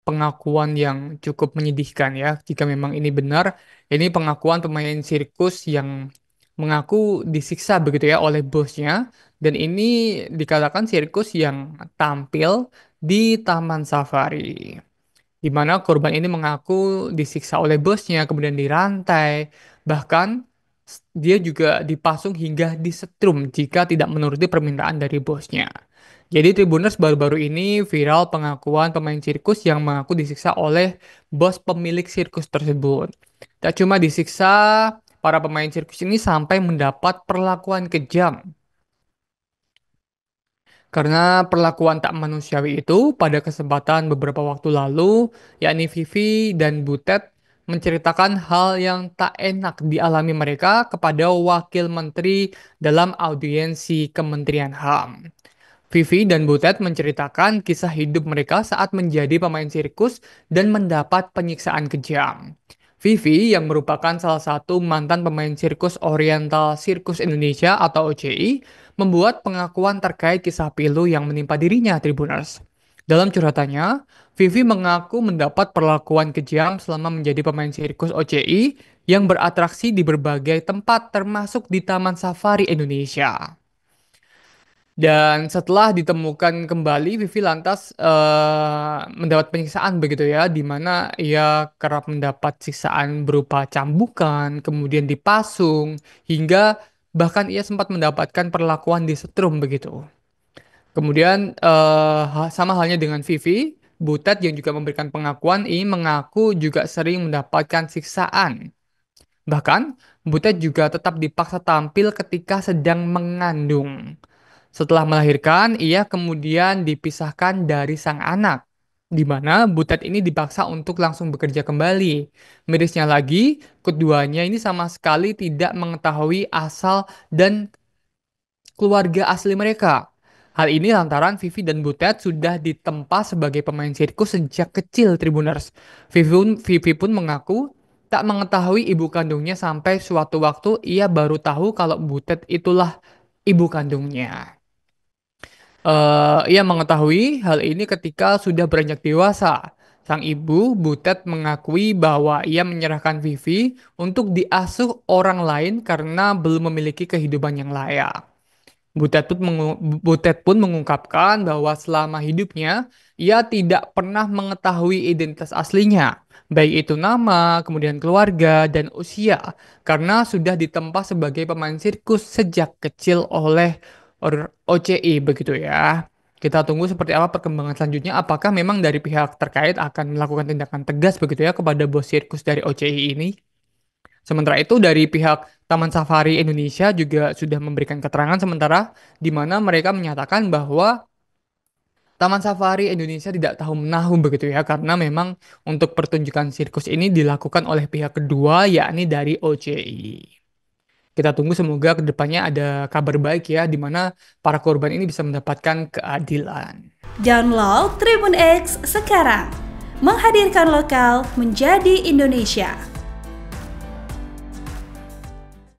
pengakuan yang cukup menyedihkan ya. Jika memang ini benar, ini pengakuan pemain sirkus yang mengaku disiksa begitu ya oleh bosnya. Dan ini dikatakan sirkus yang tampil di Taman Safari, di mana korban ini mengaku disiksa oleh bosnya, kemudian dirantai, bahkan dia juga dipasung hingga disetrum jika tidak menuruti permintaan dari bosnya. Jadi Tribuners baru-baru ini viral pengakuan pemain sirkus yang mengaku disiksa oleh bos pemilik sirkus tersebut. Tak cuma disiksa, para pemain sirkus ini sampai mendapat perlakuan kejam. Karena perlakuan tak manusiawi itu, pada kesempatan beberapa waktu lalu, yakni Vivi dan Butet menceritakan hal yang tak enak dialami mereka kepada wakil menteri dalam audiensi Kementerian HAM. Vivi dan Butet menceritakan kisah hidup mereka saat menjadi pemain sirkus dan mendapat penyiksaan kejam. Vivi, yang merupakan salah satu mantan pemain sirkus Oriental Sirkus Indonesia atau OCI, membuat pengakuan terkait kisah pilu yang menimpa dirinya, Tribuners. Dalam curhatannya, Vivi mengaku mendapat perlakuan kejam selama menjadi pemain sirkus OCI yang beratraksi di berbagai tempat termasuk di Taman Safari Indonesia. Dan setelah ditemukan kembali, Vivi lantas mendapat penyiksaan begitu ya, di mana ia kerap mendapat siksaan berupa cambukan, kemudian dipasung, hingga bahkan ia sempat mendapatkan perlakuan disetrum begitu. Kemudian sama halnya dengan Vivi, Butet yang juga memberikan pengakuan ini mengaku juga sering mendapatkan siksaan. Bahkan, Butet juga tetap dipaksa tampil ketika sedang mengandung. Setelah melahirkan, ia kemudian dipisahkan dari sang anak, di mana Butet ini dipaksa untuk langsung bekerja kembali. Mirisnya lagi, keduanya ini sama sekali tidak mengetahui asal dan keluarga asli mereka. Hal ini lantaran Vivi dan Butet sudah ditempa sebagai pemain sirkus sejak kecil, Tribuners. Vivi pun mengaku tak mengetahui ibu kandungnya sampai suatu waktu ia baru tahu kalau Butet itulah ibu kandungnya. Ia mengetahui hal ini ketika sudah beranjak dewasa. Sang ibu, Butet, mengakui bahwa ia menyerahkan Vivi untuk diasuh orang lain karena belum memiliki kehidupan yang layak. Butet pun mengungkapkan bahwa selama hidupnya, ia tidak pernah mengetahui identitas aslinya, baik itu nama, kemudian keluarga, dan usia, karena sudah ditempa sebagai pemain sirkus sejak kecil oleh OCI begitu ya. Kita tunggu seperti apa perkembangan selanjutnya, apakah memang dari pihak terkait akan melakukan tindakan tegas begitu ya kepada bos sirkus dari OCI ini. Sementara itu dari pihak Taman Safari Indonesia juga sudah memberikan keterangan sementara di mana mereka menyatakan bahwa Taman Safari Indonesia tidak tahu menahu begitu ya karena memang untuk pertunjukan sirkus ini dilakukan oleh pihak kedua yakni dari OCI. Kita tunggu semoga kedepannya ada kabar baik ya di mana para korban ini bisa mendapatkan keadilan. Download Tribun X sekarang, menghadirkan lokal menjadi Indonesia.